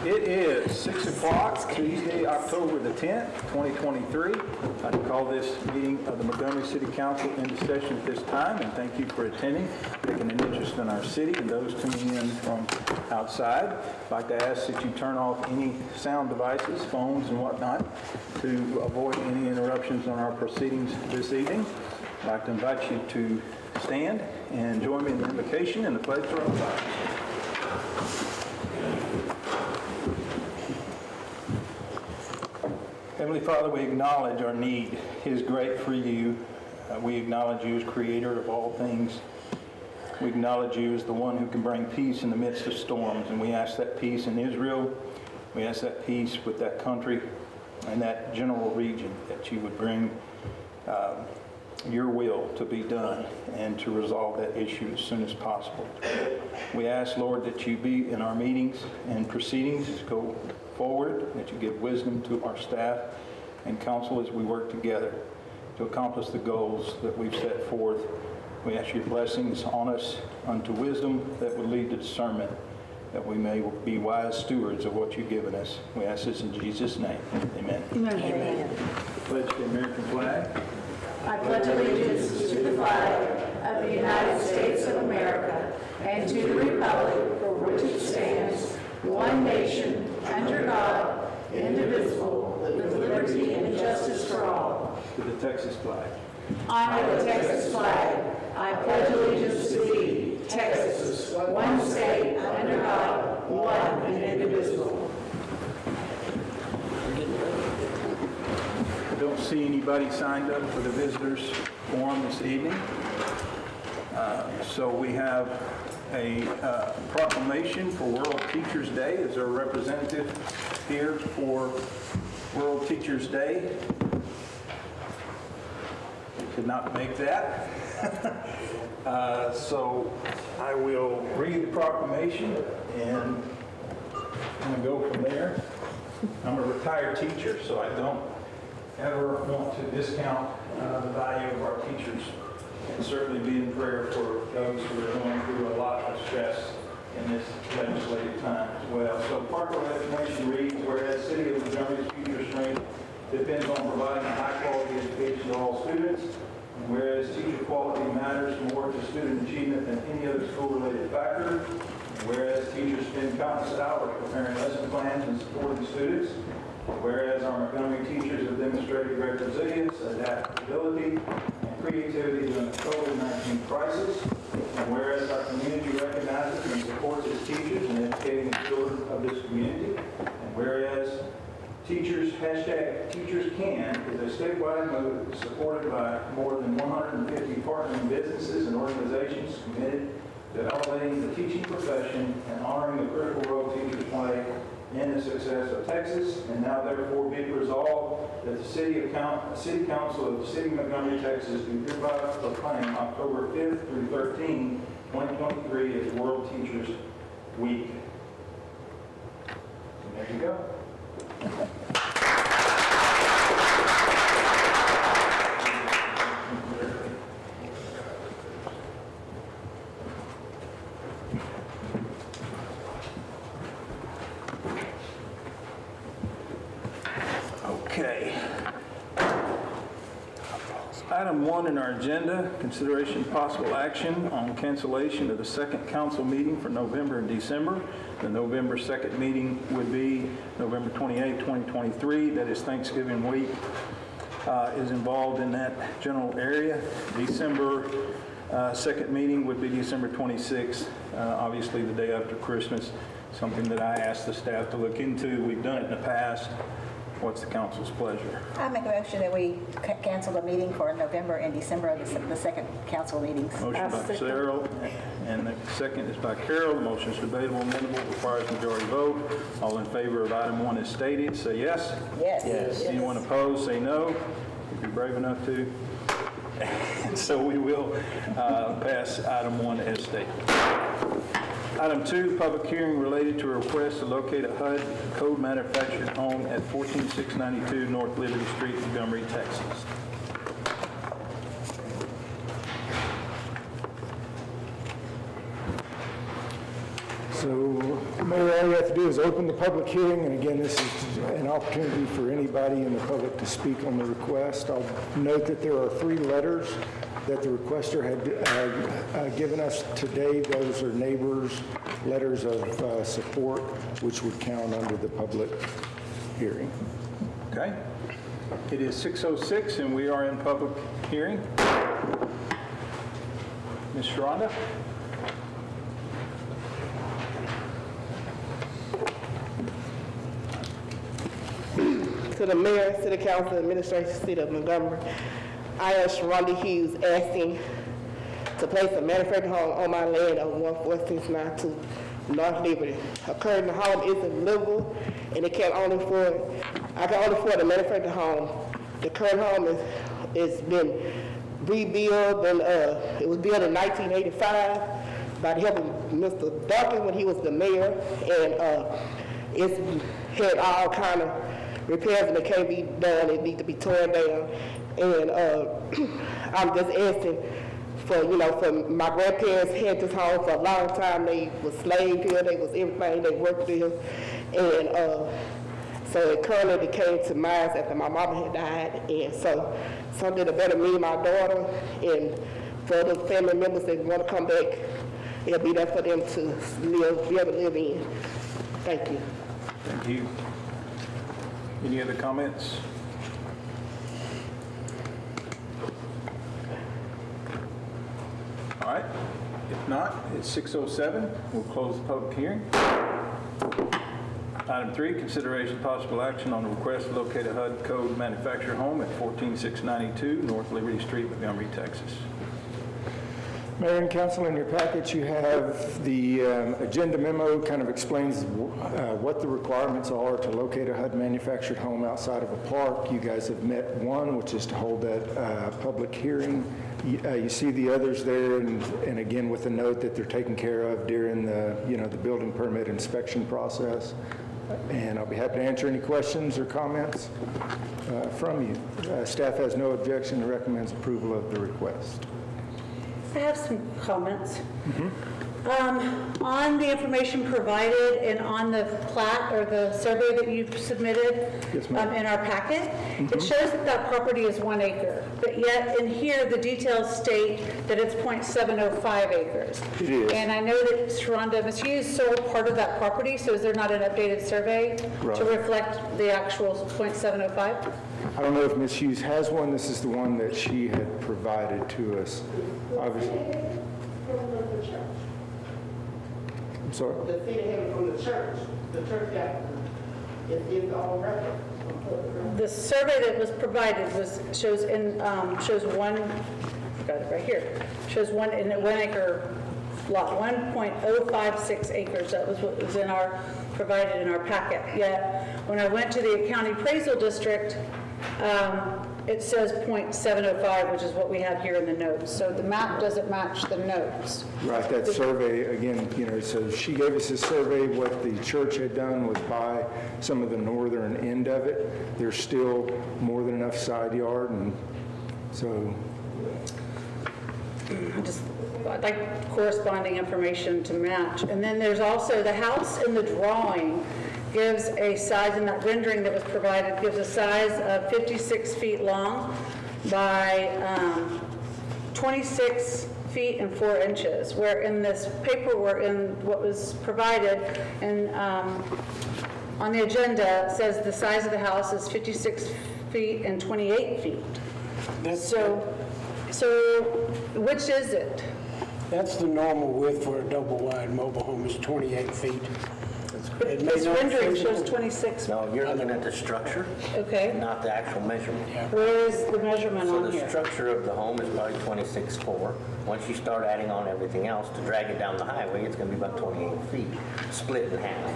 It is 6 o'clock, Tuesday, October the 10th, 2023. I call this meeting of the Montgomery City Council into session at this time, and thank you for attending, taking an interest in our city, and those tuning in from outside. I'd like to ask that you turn off any sound devices, phones and whatnot, to avoid any interruptions on our proceedings this evening. I'd like to invite you to stand and join me in the invocation and the pledge to our flag. Heavenly Father, we acknowledge our need is great for you. We acknowledge you as creator of all things. We acknowledge you as the one who can bring peace in the midst of storms. And we ask that peace in Israel. We ask that peace with that country and that general region, that you would bring your will to be done and to resolve that issue as soon as possible. We ask, Lord, that you be in our meetings and proceedings as go forward, that you give wisdom to our staff and council as we work together to accomplish the goals that we've set forth. We ask your blessings on us unto wisdom that would lead to discernment, that we may be wise stewards of what you've given us. We ask this in Jesus' name. Amen. Amen. Pledge the American flag. I pledge allegiance to the flag of the United States of America and to the republic for which it stands, one nation, under God, indivisible, with liberty and justice for all. To the Texas flag. I, the Texas flag, I pledge allegiance to thee, Texas, one state, under God, one and indivisible. I don't see anybody signed up for the visitors forum this evening. So we have a proclamation for World Teachers Day. Is there a representative here for World Teachers Day? Could not make that. So I will read the proclamation and I'm going to go from there. I'm a retired teacher, so I don't ever want to discount the value of our teachers, and certainly be in prayer for those who are going through a lot of stress in this legislative time as well. So part of the legislation reads, whereas the City of Montgomery's future strength depends on providing a high-quality education to all students, and whereas teacher quality matters more to student achievement than any other school-related factor, and whereas teachers spend countless hours preparing lesson plans and supporting students, whereas our Montgomery teachers have demonstrated great resilience, adaptability, and creativity during the COVID-19 crisis, and whereas our community recognizes and supports its teachers in educating the children of this community, and whereas Teachers, #TeachersCan is a statewide movement supported by more than 150 partnering businesses and organizations committed to elevating the teaching profession and honoring the critical role teachers play in the success of Texas, and now therefore be it resolved that the City Council of the City of Montgomery, Texas, do hereby proclaim October 5th through 13, 2023 as World Teachers Week. And there you go. Okay. Item 1 in our agenda, consideration of possible action on cancellation of the second council meeting for November and December. The November 2nd meeting would be November 28, 2023. That is Thanksgiving week is involved in that general area. December 2nd meeting would be December 26th, obviously the day after Christmas, something that I asked the staff to look into. We've done it in the past. What's the council's pleasure? I make a motion that we cancel the meeting for November and December of the second council meetings. Motion by Sarah, and the second is by Carol. The motion is debatable, amendable, requires majority vote. All in favor of item 1 as stated, say yes. Yes. Anyone opposed, say no. If you're brave enough to. And so we will pass item 1 as stated. Item 2, public hearing related to a request to locate a HUD code manufactured home at 14692 North Liberty Street, Montgomery, Texas. So Mayor, all you have to do is open the public hearing, and again, this is an opportunity for anybody in the public to speak on the request. I'll note that there are 3 letters that the requester had given us today. Those are neighbors' letters of support, which would count under the public hearing. Okay. It is 6:06 and we are in public hearing. Ms. Sharonda? To the Mayor, City Council, Administration, City of Montgomery, I am Sharonda Hughes, asking to place a manufactured home on my land of 14692 North Liberty. A current home isn't livable, and I can only afford a manufactured home. The current home is been rebuilt, and it was built in 1985 by the help of Mr. Duncan when he was the mayor, and it's had all kind of repairs that can't be done. It need to be torn down, and I'm just asking for, for my grandparents had this home for a long time. They was slave here, they was everything, they worked here, and so it currently came to mine after my mama had died, and so something to better me and my daughter, and for the family members that want to come back, it'll be there for them to be able to live in. Thank you. Thank you. Any other comments? All right. If not, it's 6:07. We'll close the public hearing. Item 3, consideration possible action on the request to locate a HUD code manufactured home at 14692 North Liberty Street, Montgomery, Texas. Mayor and Council, in your package, you have the agenda memo, kind of explains what the requirements are to locate a HUD manufactured home outside of a park. You guys have met one, which is to hold that public hearing. You see the others there, and again, with a note that they're taken care of during the, the building permit inspection process. And I'll be happy to answer any questions or comments from you. Staff has no objection and recommends approval of the request. I have some comments. On the information provided and on the plat or the survey that you've submitted Yes, ma'am. in our packet, it shows that that property is 1 acre, but yet in here the details state that it's 0.705 acres. It is. And I know that Sharonda, Ms. Hughes sold part of that property, so is there not an updated survey Right. to reflect the actual 0.705? I don't know if Ms. Hughes has one. This is the one that she had provided to us. Obviously. I'm sorry? The city had it from the church got it's all record. The survey that was provided shows one, got it right here, shows one in a 1 acre lot, 1.056 acres. That was what was provided in our packet. Yet, when I went to the county appraisal district, it says 0.705, which is what we have here in the notes. So the map doesn't match the notes. Right, that survey, again, so she gave us a survey. What the church had done was buy some of the northern end of it. There's still more than enough side yard, and so. I'd like corresponding information to match. And then there's also the house in the drawing gives a size, in that rendering that was provided, gives a size of 56 feet long by 26 feet and 4 inches, where in this paperwork, in what was provided, and on the agenda, it says the size of the house is 56 feet and 28 feet. So which is it? That's the normal width for a double-wide mobile home is 28 feet. It may This not rendering physically- shows 26. No, you're looking at the structure, Okay. not the actual measurement. Where is the measurement So on the here? structure of the home is probably 26.4. Once you start adding on everything else to drag it down the highway, it's going to be about 28 feet, split in half.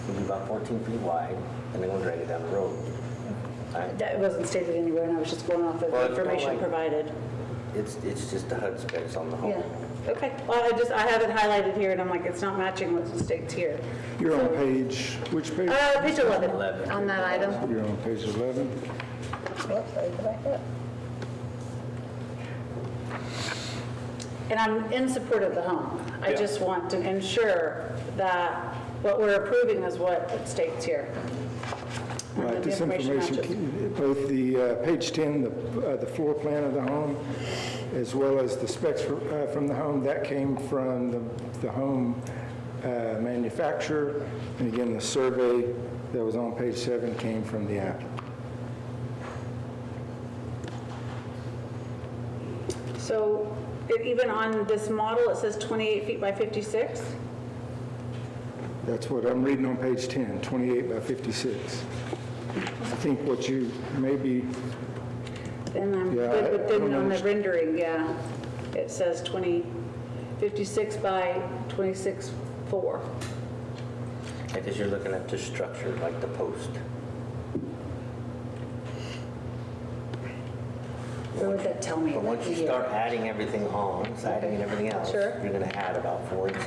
It'll be about 14 feet wide, and then we'll drag it down the road. Right? That wasn't stated anywhere, and I was just going off of Well, the it's not information like- provided. It's just the HUD specs on the Yeah, home. okay. Well, I have it highlighted here, and I'm like, it's not matching what states here. You're on page, which page? Page 11 11. on that item. You're on page 11. And I'm in support of the home. I just want to ensure that what we're approving is what it states here. And Right, that the this matches. information, both the page 10, the floor plan of the home, as well as the specs from the home, that came from the home manufacturer. And again, the survey that was on page 7 came from the applicant. So even on this model, it says 28 feet by 56? That's what I'm reading on page 10, 28 by 56. I think what you maybe, Then I'm Yeah, good I with then don't on the understand. rendering, yeah. It says 56 by 26.4. Because you're looking at the structure, like the post. What would that tell me? But once you start adding everything on, siding and everything else, Sure. you're gonna add about 4 inches,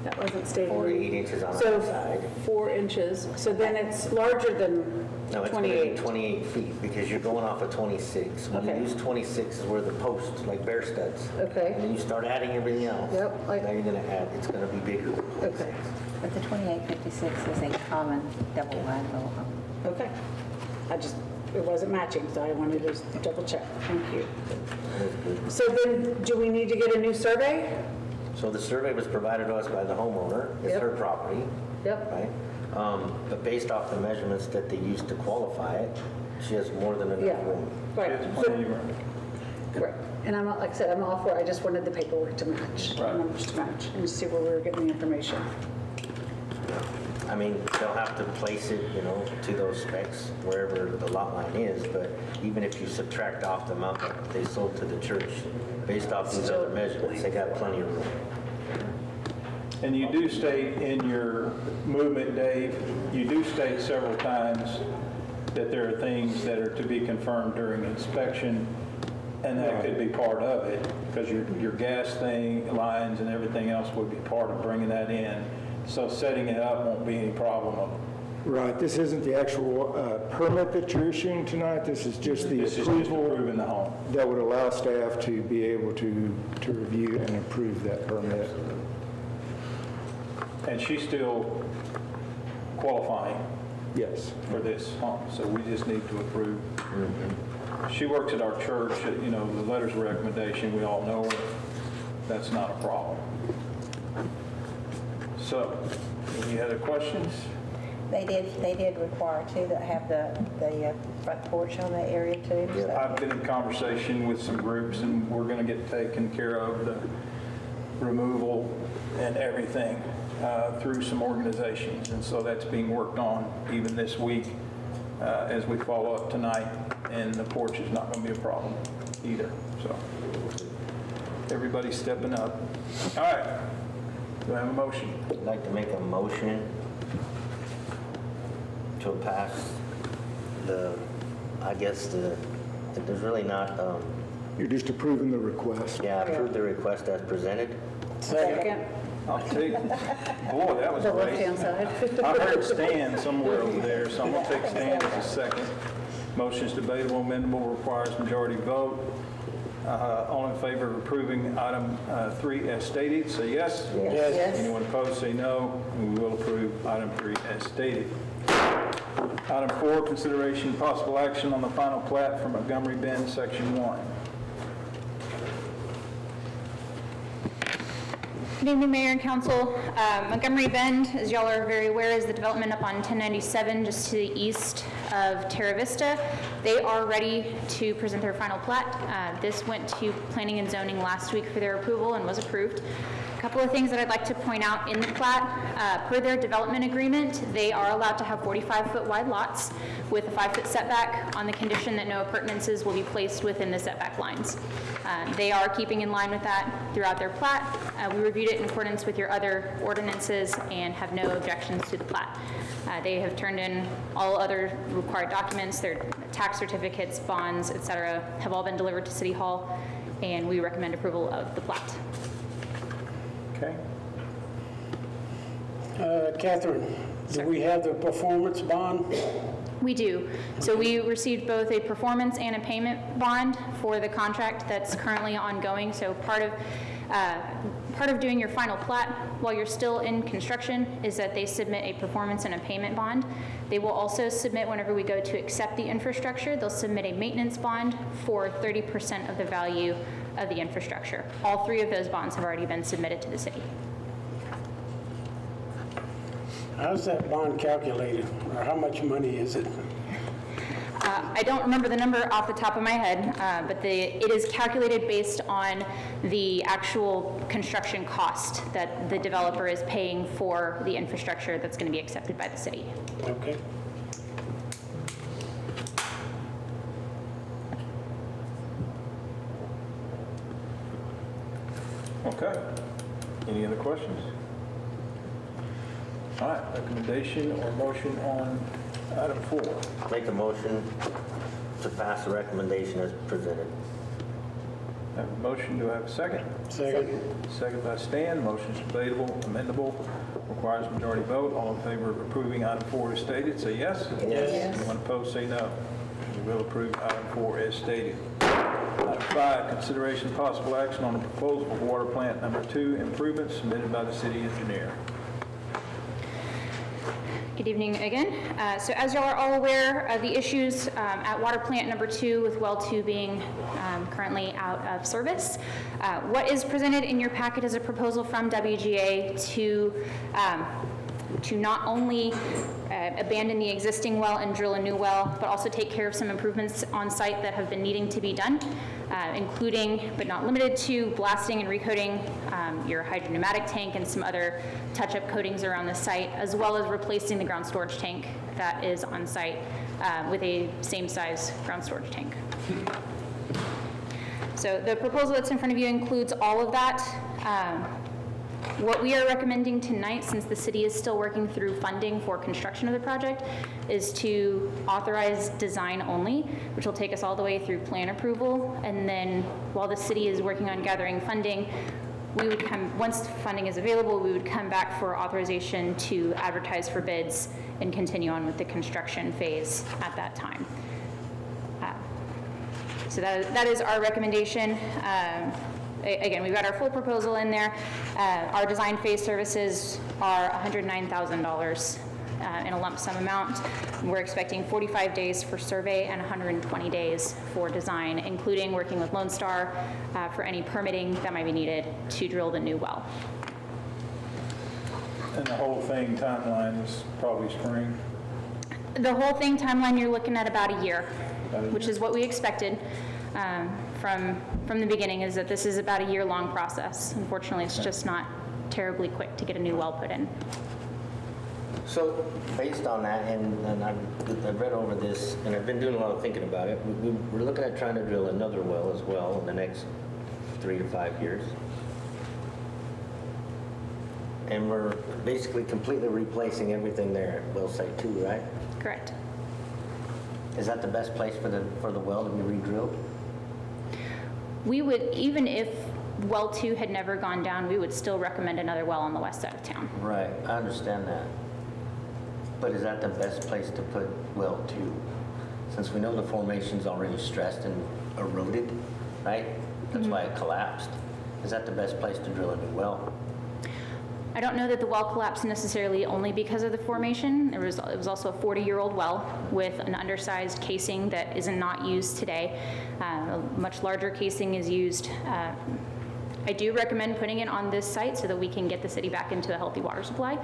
That wasn't stated. 4 to 8 inches on So either side. 4 inches, so then it's larger than No, it's gonna be 28. 28 feet, because you're going off of 26. When you Okay. use 26 is where the posts, like bear studs. Okay. And then you start adding everything else. Yep, like- Now you're gonna add, it's gonna be bigger. Okay, But the 2856 is a common double-wide mobile home. okay. It wasn't matching, so I wanted to just double check. Thank you. So then, do we need to get a new survey? So the survey was provided to us by the homeowner, it's Yep. her property, Yep. right? But based off the measurements that they used to qualify it, she has more than Yeah, enough room. right. It's plenty of room. Correct. And I'm, like I said, I'm all for it. I just wanted the paperwork to match, Right. numbers to match, and see where we were getting the information. I mean, they'll have to place it, to those specs wherever the lot line is, but even if you subtract off the amount that they sold to the church, based off these other measurements, they got plenty of room. And you do state in your movement, Dave, you do state several times that there are things that are to be confirmed during inspection, and that could be part of it, because your gas lines and everything else would be part of bringing that in. So setting it up won't be any problem. right, this isn't the actual permit that you're issuing tonight, this is just the This is just approval approving the home. that would allow staff to be able to review and approve that permit. And she's still qualifying Yes. for this home, so we just need to approve. She works at our church, the letters of recommendation, we all know her. That's not a problem. So, any other questions? They did require too, to have the front porch on that area too. so- I've been in conversation with some groups, and we're going to get taken care of, the removal and everything through some organizations. And so that's being worked on even this week as we follow up tonight, and the porch is not going to be a problem either. So everybody's stepping up. All right. Do I have a motion? I'd like to make a motion to pass there's really not, You're just approving the request. approve the request as presented. Second, I'll take, boy, that was the great. left-hand side. I heard Stan somewhere over there, so I'm going to take Stan as a second. Motion is debatable, amendable, requires majority vote. All in favor of approving item 3 as stated, say yes. Yes. Anyone opposed, say no. And we will approve item 3 as stated. Item 4, consideration and possible action on the final plat for Montgomery Bend, Section 1. Good evening, Mayor and Council. Montgomery Bend, as y'all are very aware, is the development up on 1097 just to the east of Terra Vista. They are ready to present their final plat. This went to Planning and Zoning last week for their approval and was approved. A couple of things that I'd like to point out in the plat. Per their development agreement, they are allowed to have 45-foot wide lots with a 5-foot setback on the condition that no appurtenances will be placed within the setback lines. They are keeping in line with that throughout their plat. We reviewed it in accordance with your other ordinances and have no objections to the plat. They have turned in all other required documents, their tax certificates, bonds, et cetera, have all been delivered to City Hall, and we recommend approval of the plat. Okay? Catherine, do we have the performance bond? We do. So we received both a performance and a payment bond for the contract that's currently ongoing. So part of part of doing your final plat while you're still in construction is that they submit a performance and a payment bond. They will also submit, whenever we go to accept the infrastructure, they'll submit a maintenance bond for 30% of the value of the infrastructure. All three of those bonds have already been submitted to the city. How's that bond calculated, or how much money is it? I don't remember the number off the top of my head, but it is calculated based on the actual construction cost that the developer is paying for the infrastructure that's going to be accepted by the city. Okay. Okay. Any other questions? All right, recommendation or motion on item 4. Make a motion to pass the recommendation as presented. Have a motion, do I have a second? Second. Second by Stan, motion is debatable, amendable, requires majority vote. All in favor of approving item 4 as stated, say yes. Yes. Anyone opposed, say no. We will approve item 4 as stated. Item 5, consideration of possible action on a proposal for water plant number 2 improvements submitted by the city engineer. Good evening again. So as y'all are all aware of the issues at water plant number 2 with well 2 being currently out of service, what is presented in your packet is a proposal from WGA to not only abandon the existing well and drill a new well, but also take care of some improvements on site that have been needing to be done, including but not limited to blasting and recoating your hydropneumatic tank and some other touch-up coatings around the site, as well as replacing the ground storage tank that is on site with a same size ground storage tank. So the proposal that's in front of you includes all of that. What we are recommending tonight, since the city is still working through funding for construction of the project, is to authorize design only, which will take us all the way through plan approval. And then while the city is working on gathering funding, we would once funding is available, we would come back for authorization to advertise for bids and continue on with the construction phase at that time. So that is our recommendation. Again, we've got our full proposal in there. Our design phase services are $109,000 in a lump sum amount. We're expecting 45 days for survey and 120 days for design, including working with Lone Star for any permitting that might be needed to drill the new well. And the whole thing timeline is probably spring. The whole thing timeline, you're looking at about a year, which is what we expected. From the beginning, is that this is about a year-long process. Unfortunately, it's just not terribly quick to get a new well put in. So based on that, and I've read over this, and I've been doing a lot of thinking about it, we're looking at trying to drill another well as well in the next 3 to 5 years. And we're basically completely replacing everything there at well site 2, right? Correct. Is that the best place for the well to be re-drilled? We would, even if well 2 had never gone down, we would still recommend another well on the west side of town. Right, I understand that. But is that the best place to put well 2? Since we know the formation's already stressed and eroded, right? That's why it collapsed. Is that the best place to drill a new well? I don't know that the well collapsed necessarily only because of the formation. It was also a 40-year-old well with an undersized casing that is not used today. A much larger casing is used. I do recommend putting it on this site so that we can get the city back into a healthy water supply.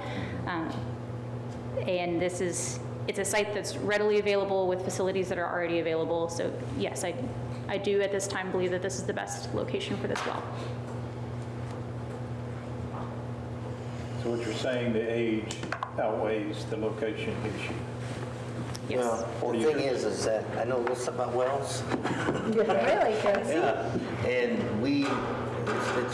And it's a site that's readily available with facilities that are already available. So yes, I do at this time believe that this is the best location for this well. So what you're saying, the age outweighs the location issue. Yes. Well, the thing is that I know a little something about wells. Really, Tracy? Yeah, and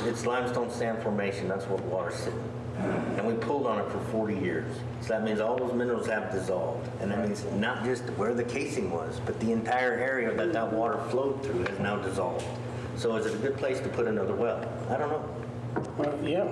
it's limestone sand formation, that's where the water's sitting. And we pulled on it for 40 years. So that means all those minerals have dissolved. And that means not just where the casing was, but the entire area that water flowed through has now dissolved. So is it a good place to put another well? I don't know. Well, yeah,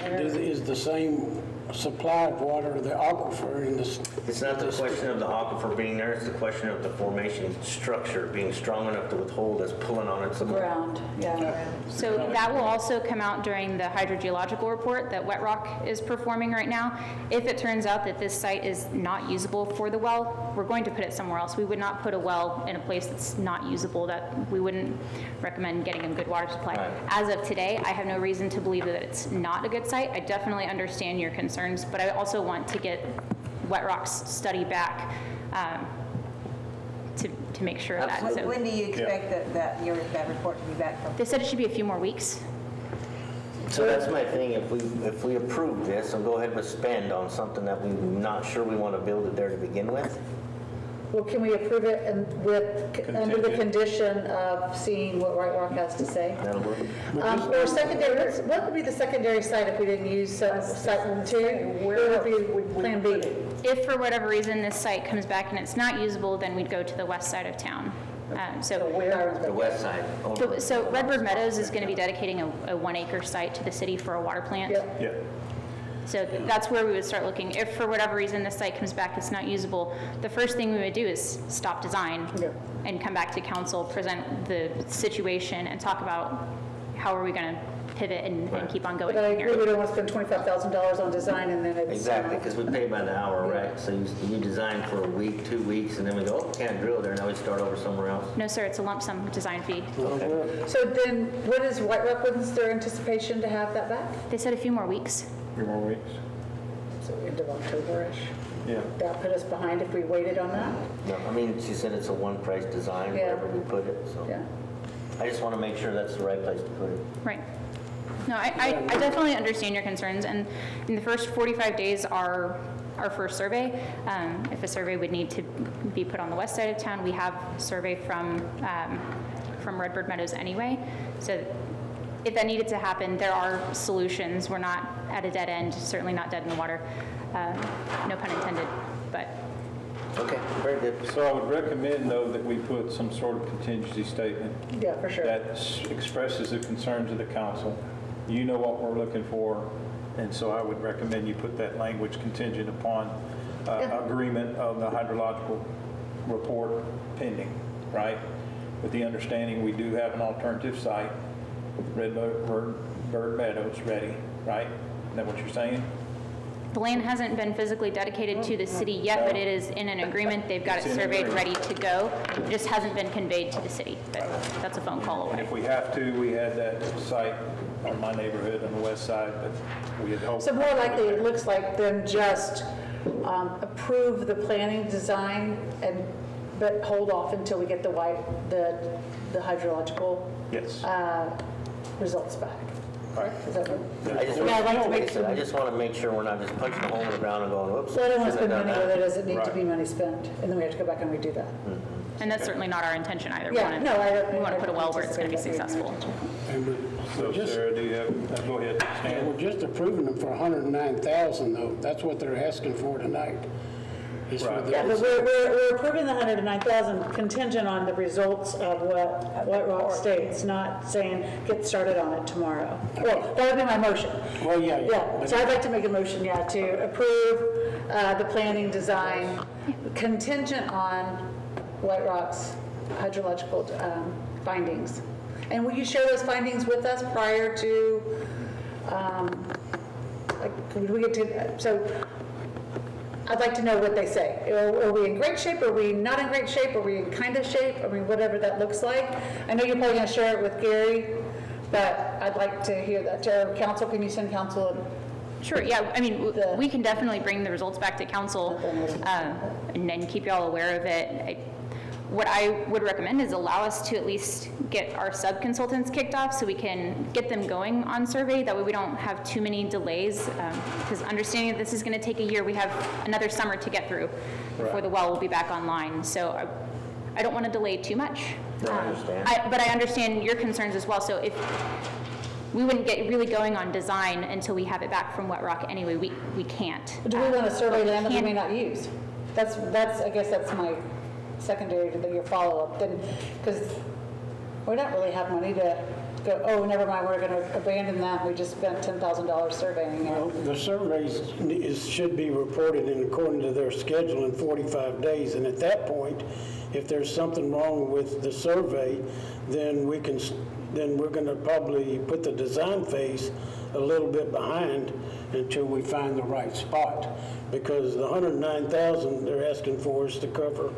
is the same supply of water, the aquifer in this. It's not the question of the aquifer being there, it's the question of the formation structure being strong enough to withhold us pulling on it some more. Ground, yeah. So that will also come out during the hydrogeological report that Wet Rock is performing right now. If it turns out that this site is not usable for the well, we're going to put it somewhere else. We would not put a well in a place that's not usable, that we wouldn't recommend getting a good water supply. Right. As of today, I have no reason to believe that it's not a good site. I definitely understand your concerns, but I also want to get Wet Rock's study back to make sure of that. So When do you expect that report to be back from? they said it should be a few more weeks. So that's my thing, if we approve this and go ahead with spend on something that we're not sure we want to build it there to begin with, Well, can we approve it under the condition of seeing what White Rock has to say? that'll work. Or secondary, what would be the secondary site if we didn't use site 1 2? Where would be plan B? If for whatever reason this site comes back and it's not usable, then we'd go to the west side of town. The west side. So Redbird Meadows is going to be dedicating a 1 acre site to the city for a water plant. Yep. Yeah. So that's where we would start looking. If for whatever reason this site comes back, it's not usable, the first thing we would do is stop design and come back to council, present the situation and talk about how are we going to pivot and keep on going But I from here. agree, we don't want to spend $25,000 on design and then it's. Exactly, because we pay by the hour, right? So you design for a week, 2 weeks, and then we go, oh, can't drill there, now we start over somewhere else. No, sir, it's a lump sum design fee. So then, what is White Rock, what's their anticipation to have that back? They said a few more weeks. 3 more weeks. So end of October-ish. Yeah. That put us behind if we waited on that? No, I mean, she said it's a one-price design, Yeah. wherever we put it, so. Yeah. I just want to make sure that's the right place to put it. Right. No, I definitely understand your concerns, and in the first 45 days are our first survey. If a survey would need to be put on the west side of town, we have a survey from Redbird Meadows anyway. So if that needed to happen, there are solutions. We're not at a dead end, certainly not dead in the water. No pun intended, but Okay, very good. So I would recommend, though, that we put some sort of contingency statement Yeah, for sure. that expresses the concerns of the council. You know what we're looking for, and so I would recommend you put that language contingent upon agreement of the hydrological report pending, right? With the understanding we do have an alternative site, Redbird Meadows, ready, right? Is that what you're saying? the land hasn't been physically dedicated to the city yet, but it is in an agreement. They've got it It's in an surveyed, ready agreement. to go. It just hasn't been conveyed to the city, but that's a phone call And away. if we have to, we had that site on my neighborhood on the west side, but we had hoped. So more likely, it looks like than just approve the planning design but hold off until we get the hydrological Yes. results back. Right. Is that right? I I'd like to make I just want to make sure we're not just punching a hole in the ground and going, whoops. So I don't want to spend shouldn't money have where done there doesn't need to be Right. money spent, and then we have to go back and redo that. And that's certainly not our intention either. We Yeah, wanna- no, I don't. We want to put a well where it's going to be anticipate that being successful. And So Sarah, do you have, go ahead, Stan. we're just approving them for $109,000 though. That's what they're asking for tonight. Is for Right. the- Yeah, but we're approving the 109,000 contingent on the results of what Rock states, not saying get started on it tomorrow. Well, that would be my motion. Well, yeah. Yeah, so I'd like to make a motion, to approve the planning design contingent on White Rock's hydrological findings. And will you share those findings with us prior to, could we get to, so I'd like to know what they say. Are we in great shape? Are we not in great shape? Are we in kind of shape? I mean, whatever that looks like. I know you're probably going to share it with Gary, but I'd like to hear that. To council, can you send council? Sure, yeah, I mean, The- we can definitely bring the results back to council and then keep you all aware of it. What I would recommend is allow us to at least get our sub-consultants kicked off so we can get them going on survey. That way we don't have too many delays. Because understanding that this is going to take a year, we have another summer to get through before the well will be back online. So I don't want to delay too much. No, I understand. But I understand your concerns as well. So if we wouldn't get really going on design until we have it back from Wet Rock anyway, we can't. Do we want to survey land that we Can- may not use? That's, I guess that's my secondary to your follow-up, then, because we don't really have money to go, oh, never mind, we're going to abandon that, we just spent $10,000 surveying Well, it. the surveys should be reported in according to their schedule in 45 days, and at that point, if there's something wrong with the survey, then we're going to probably put the design phase a little bit behind until we find the right spot, because the $109,000 they're asking for is to cover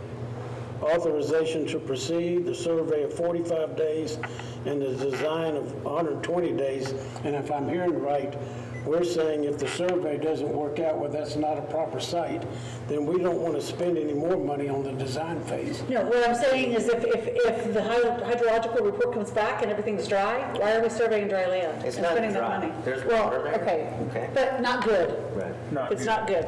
authorization to proceed, the survey of 45 days, and the design of 120 days. And if I'm hearing right, we're saying if the survey doesn't work out, well, that's not a proper site, then we don't want to spend any more money on the design phase. No, what I'm saying is if the hydrological report comes back and everything's dry, why are we surveying dry land? It's and not spending that dry. money? There's Well, water there. okay, Okay. but not good. Right. It's not good.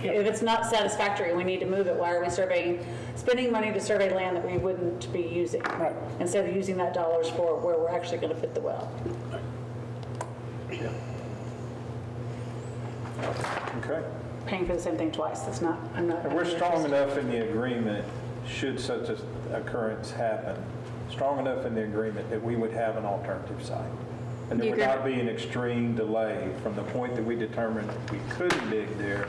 If it's not satisfactory, we need to move it. Why are we spending money to survey land that we wouldn't be using? Right. Instead of using that dollars for where we're actually going to put the well. Okay. Paying for the same thing twice. That's not, I'm not. And we're strong enough in the agreement, should such an occurrence happen, strong enough in the agreement that we would have an alternative site. And there You would agree? not be an extreme delay from the point that we determined we couldn't dig there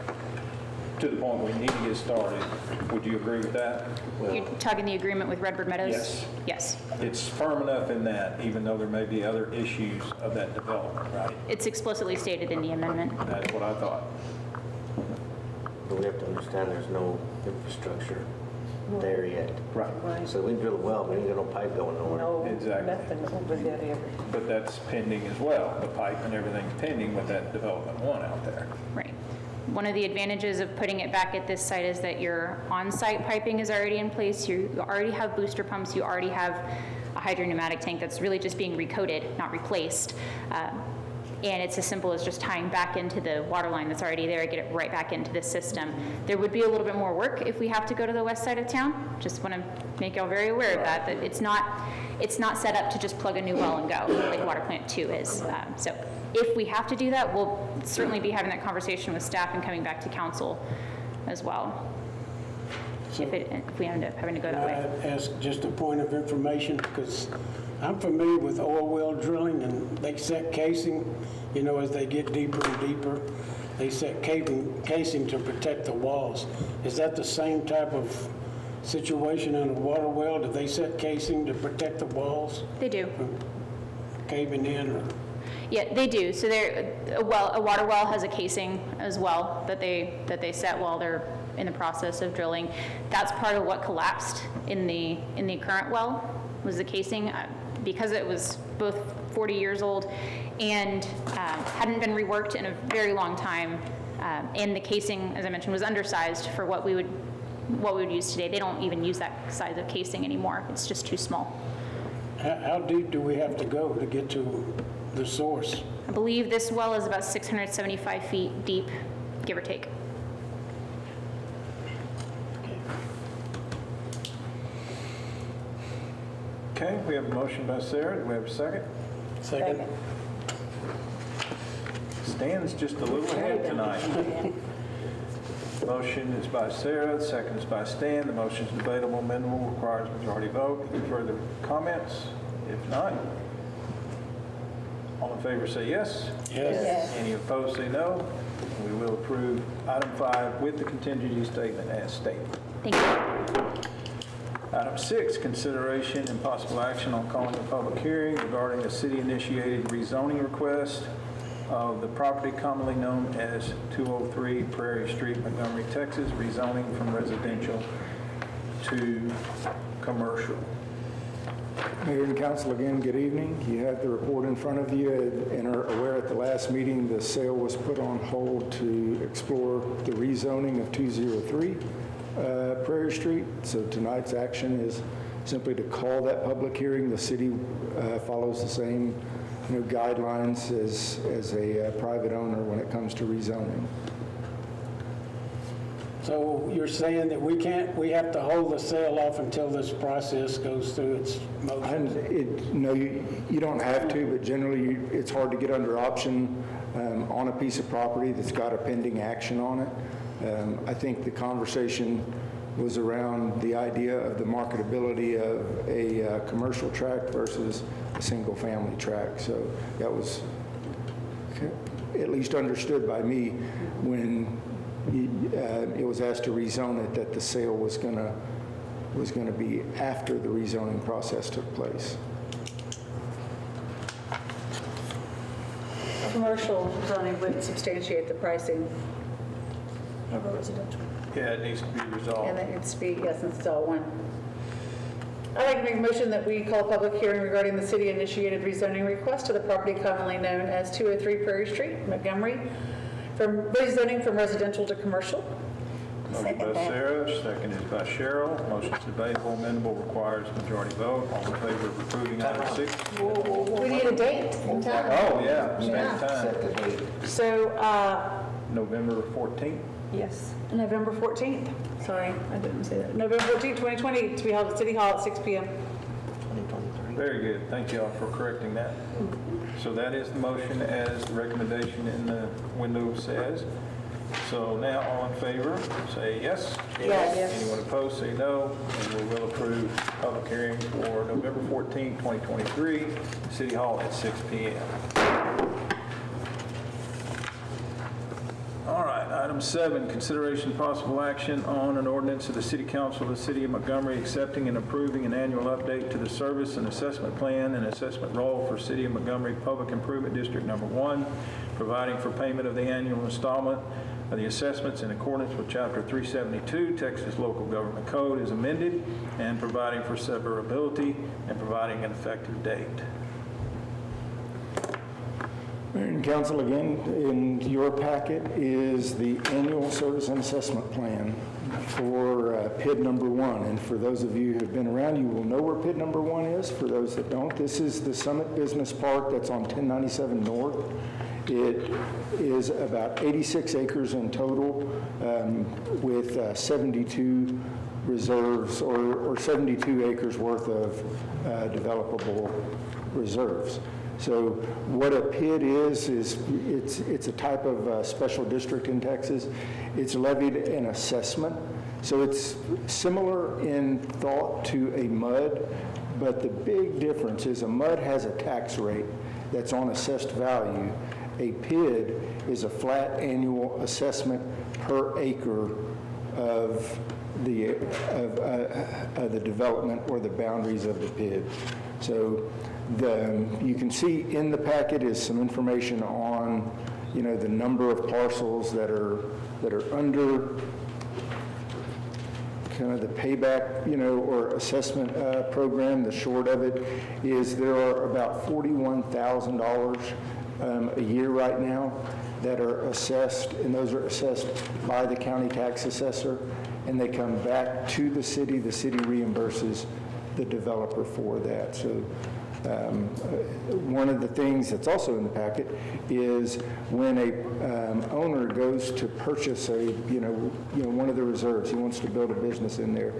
to the point we need to get started. Would you agree with that? You're talking the agreement with Redbird Meadows? Yes. Yes. It's firm enough in that, even though there may be other issues of that development, right? It's explicitly stated in the amendment. That's what I thought. But we have to understand there's no infrastructure there yet. Right. So we drill a well, but we ain't got no pipe going nowhere. Exactly. But that's pending as well. The pipe and everything's pending with that development one out there. Right. One of the advantages of putting it back at this site is that your on-site piping is already in place. You already have booster pumps. You already have a hydropneumatic tank that's really just being recoated, not replaced. And it's as simple as just tying back into the water line that's already there, get it right back into the system. There would be a little bit more work if we have to go to the west side of town. Just want to make y'all very aware of that it's not set up to just plug a new well and go, like Water Plant 2 is. So if we have to do that, we'll certainly be having that conversation with staff and coming back to council as well, if we end up having to go that way. I ask just a point of information, because I'm familiar with oil well drilling, and they set casing, as they get deeper and deeper, they set casing to protect the walls. Is that the same type of situation in a water well? Do they set casing to protect the walls They do. from caving in? Or? Yeah, they do. So a water well has a casing as well that they set while they're in the process of drilling. That's part of what collapsed in the current well, was the casing, because it was both 40 years old and hadn't been reworked in a very long time. And the casing, as I mentioned, was undersized for what we would use today. They don't even use that size of casing anymore. It's just too small. How deep do we have to go to get to the source? I believe this well is about 675 feet deep, give or take. Okay, we have a motion by Sarah. Do we have a second? Second. Stan's just a little ahead tonight. Motion is by Sarah, second is by Stan. The motion is debatable, amendable, requires majority vote. Any further comments? If not, all in favor say yes. Yes. Any opposed say no. We will approve item 5 with the contingency statement as stated. Thank you. Item 6, consideration and possible action on calling a public hearing regarding a city-initiated rezoning request of the property commonly known as 203 Prairie Street, Montgomery, Texas, rezoning from residential to commercial. Mayor and council, again, good evening. You have the report in front of you and are aware at the last meeting the sale was put on hold to explore the rezoning of 203 Prairie Street. So tonight's action is simply to call that public hearing. The city follows the same guidelines as a private owner when it comes to rezoning. So you're saying that we have to hold the sale off until this process goes through its motions? No, you don't have to, but generally it's hard to get under option on a piece of property that's got a pending action on it. I think the conversation was around the idea of the marketability of a commercial tract versus a single-family tract. So that was at least understood by me when it was asked to rezone it, that the sale was going to be after the rezoning process took place. Commercial zoning would substantiate the pricing over residential. Yeah, it needs to be And resolved. that needs to be, yes, it's all one. I'd like to make a motion that we call a public hearing regarding the city-initiated rezoning request to the property commonly known as 203 Prairie Street, Montgomery, from rezoning from residential to commercial. Motion Second by that. Sarah, seconded by Cheryl. Motion's debatable, amendable, requires majority vote. All in favor of approving item 6? We need a date and time. Oh, yeah, same Yeah. Set time. the date. So, November 14th. yes, November 14th. Sorry, I didn't say that. November 14th, 2020, to be held at City Hall at 6 p.m. 2023. Very good. Thank you all for correcting that. So that is the motion as the recommendation in the window says. So now, all in favor, say yes. Yes. Anyone opposed, say no. And we will approve public hearing for November 14th, 2023, City Hall at 6 p.m. All right, item 7, consideration possible action on an ordinance of the City Council of the City of Montgomery accepting and approving an annual update to the service and assessment plan and assessment roll for City of Montgomery Public Improvement District Number 1, providing for payment of the annual installment of the assessments in accordance with Chapter 372 Texas Local Government Code as amended, and providing for severability and providing an effective date. Mayor and council, again, in your packet is the annual service and assessment plan for PID number 1. And for those of you who have been around, you will know where PID number 1 is. For those that don't, this is the Summit Business Park that's on 1097 North. It is about 86 acres in total, with 72 reserves or 72 acres worth of developable reserves. So what a PID is it's a type of special district in Texas. It's levied an assessment. So it's similar in thought to a MUD, but the big difference is a MUD has a tax rate that's on assessed value. A PID is a flat annual assessment per acre of the development or the boundaries of the PID. So you can see in the packet is some information on, the number of parcels that are under kind of the payback, or assessment program. The short of it is there are about $41,000 a year right now that are assessed, and those are assessed by the county tax assessor, and they come back to the city reimburses the developer for that. So one of the things that's also in the packet is when a owner goes to purchase one of the reserves, he wants to build a business in there.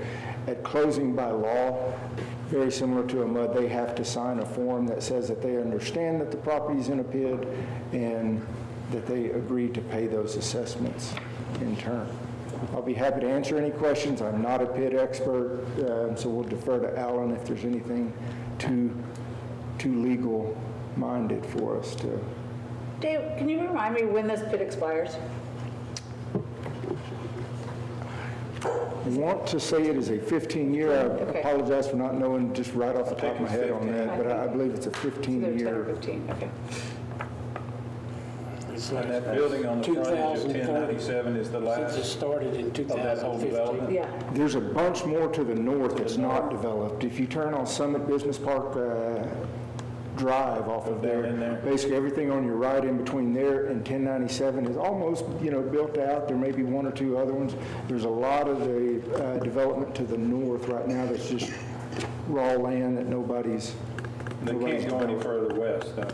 At closing by law, very similar to a MUD, they have to sign a form that says that they understand that the property's in a PID and that they agree to pay those assessments in turn. I'll be happy to answer any questions. I'm not a PID expert, so we'll defer to Alan if there's anything too legal-minded for us to. Dave, can you remind me when this PID expires? I want to say it is a 15-year. I Okay. apologize for not knowing just right off the top of my head on that, but I believe it's a Either 10 or 15-year. 15, okay. It's And that building on the front is 2030. 1097 is the Since it last started in of that whole 2015. development. Yeah. There's a bunch more to the north that's not developed. If you turn on Summit Business Park Drive off of there, in there. basically everything on your right in between there and 1097 is almost, built out. There may be one or two other ones. There's a lot of the development to the north right now that's just raw land that nobody's They can't go any further west, though.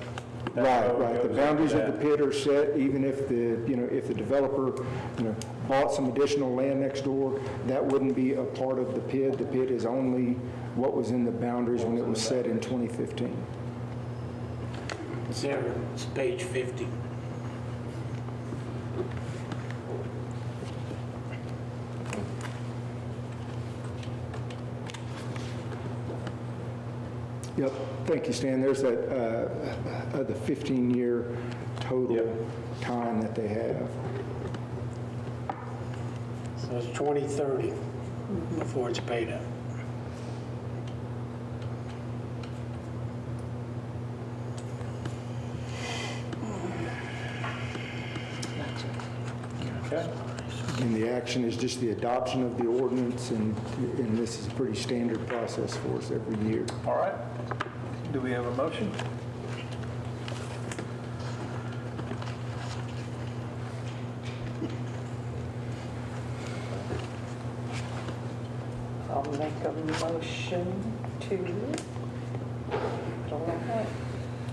That road Right. The goes boundaries of the down. PID are set, even if if the developer, bought some additional land next door, that wouldn't be a part of the PID. The PID is only what was in the boundaries when it was set in 2015. It's there, it's page 50. Yep, thank you, Stan. There's that, the 15-year total time that they have. So it's 2030 before it's paid up. Okay. And the action is just the adoption of the ordinance, and this is a pretty standard process for us every year. All right. Do we have a motion? I'll make a motion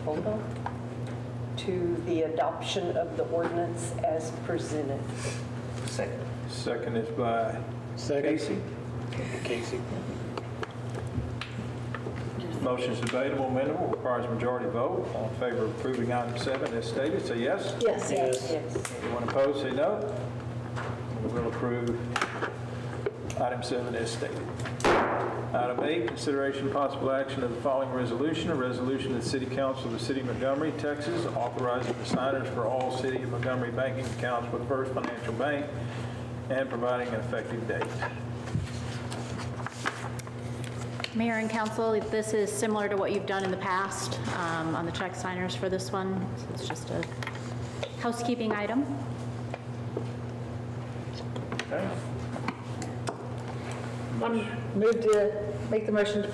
hold on, to the adoption of the ordinance as presented. Second. Second is by Second. Casey. Casey. Motion is debatable, amendable, requires majority vote. All in favor of approving item 7 as stated, say yes. Yes. Yes. Anyone opposed, say no. We will approve item 7 as stated. Item 8, consideration and possible action of the following resolution. A resolution of the City Council of the City of Montgomery, Texas, authorizing the signers for all City of Montgomery banking accounts with First Financial Bank and providing an effective date. Mayor and council, this is similar to what you've done in the past on the check signers for this one. It's just a housekeeping item. Okay. Move to make the motion to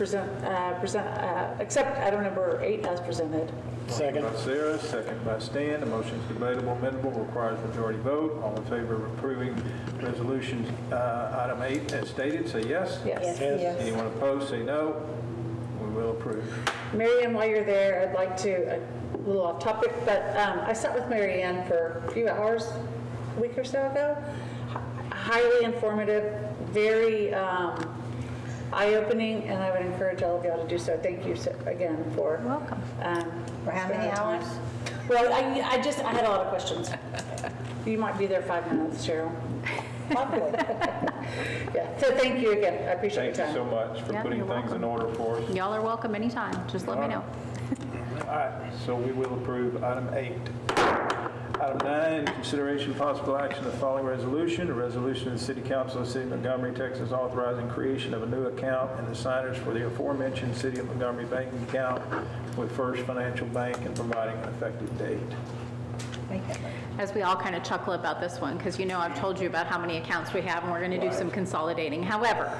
accept item number 8 as presented. Second. By Sarah, second by Stan. The motion is debatable, amendable, requires majority vote. All in favor of approving resolution item 8 as stated, say yes. Yes. Yes. Anyone opposed, say no. We will approve. Mary Ann, while you're there, I'd like to, a little off topic, but I sat with Mary Ann for a few hours a week or so ago. Highly informative, very eye-opening, and I would encourage all of y'all to do so. Thank you again for. Welcome. For how many hours? Well, I had a lot of questions. You might be there 5 minutes, Cheryl. Probably. Yeah, so thank you again. I appreciate Thank your you time. so much for Yeah, putting you're things in welcome. order for us. Y'all are welcome anytime. Just let me know. All right, so we will approve item 8. Item 9, consideration possible action of the following resolution. A resolution of the City Council of the City of Montgomery, Texas, authorizing creation of a new account and the signers for the aforementioned City of Montgomery banking account with First Financial Bank and providing an effective date. As we all kind of chuckle about this one, because I've told you about how many accounts we have, and we're going to do some consolidating. However,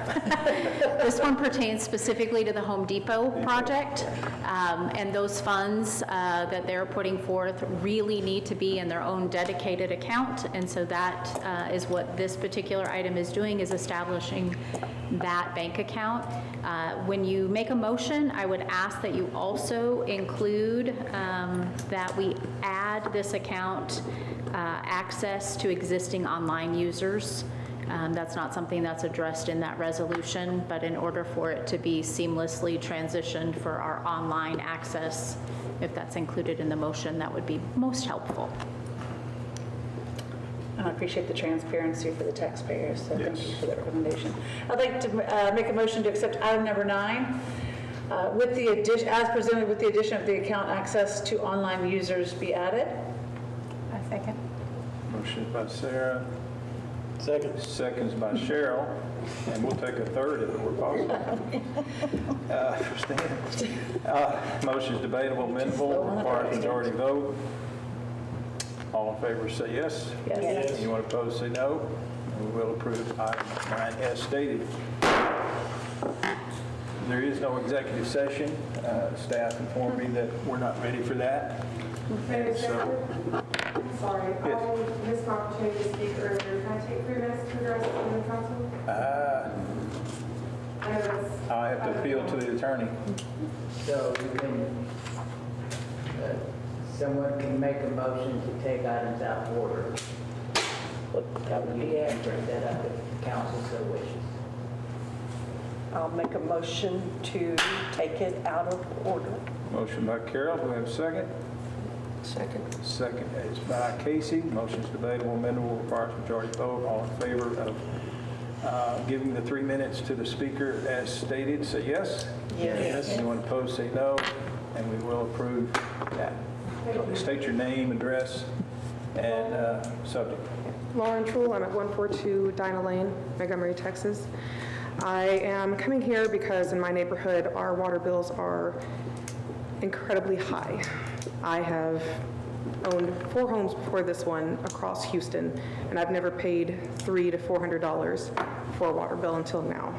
this one pertains specifically to the Home Depot project, and those funds that they're putting forth really need to be in their own dedicated account, and so that is what this particular item is doing, is establishing that bank account. When you make a motion, I would ask that you also include that we add this account access to existing online users. That's not something that's addressed in that resolution, but in order for it to be seamlessly transitioned for our online access, if that's included in the motion, that would be most helpful. And I appreciate the transparency for the taxpayers, so thank you Yes. for that recommendation. I'd like to make a motion to accept item number 9 with the addition, as presented, with the addition of the account access to online users be added. A second. Motion by Sarah, Second. seconds by Cheryl, and we'll take a third if it were possible. For Stan. Motion is debatable, amendable, requires majority vote. All in favor say yes. Yes. Anyone opposed say no. And we will approve item 9 as stated. There is no executive session. Staff informed me that we're not ready for that. And so, I'm sorry, Yes. I missed my opportunity to speak earlier. Can I take 3 minutes to address it in the council? I know that's. I have to appeal to the attorney. So you can, someone can make a motion to take items out of order. That would be You can bring that up if council so wishes. I'll make a motion to take it out of order. Motion by Carol, do we have a second? Second. Second is by Casey. Motion is debatable, amendable, requires majority vote. All in favor of Giving the 3 minutes to the speaker as stated, say yes. Yes. Anyone opposed, say no, and we will approve that. State your name, address, and subject. Lauren Truhl, I'm at 142 Dinah Lane, Montgomery, Texas. I am coming here because in my neighborhood, our water bills are incredibly high. I have owned 4 homes before this one across Houston, and I've never paid $300 to $400 for a water bill until now.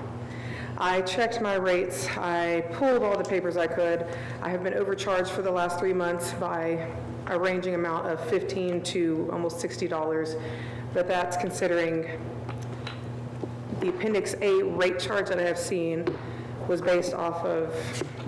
I checked my rates, I pulled all the papers I could. I have been overcharged for the last 3 months by a ranging amount of $15 to almost $60, but that's considering the Appendix A rate charge that I have seen was based off of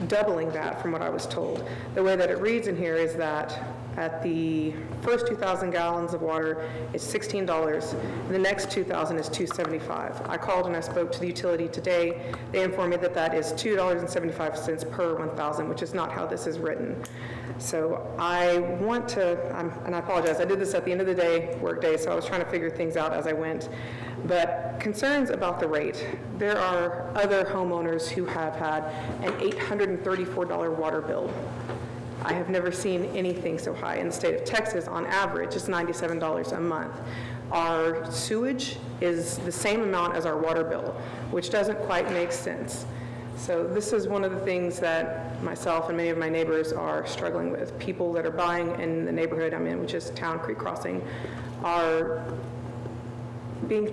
doubling that from what I was told. The way that it reads in here is that at the first 2,000 gallons of water, it's $16, and the next 2,000 is $2.75. I called and I spoke to the utility today. They informed me that that is $2.75 per 1,000, which is not how this is written. So I want to, and I apologize, I did this at the end of the day, work day, so I was trying to figure things out as I went. But concerns about the rate. There are other homeowners who have had an $834 water bill. I have never seen anything so high. In the state of Texas, on average, it's $97 a month. Our sewage is the same amount as our water bill, which doesn't quite make sense. So this is one of the things that myself and many of my neighbors are struggling with. People that are buying in the neighborhood I'm in, which is Town Creek Crossing, are being,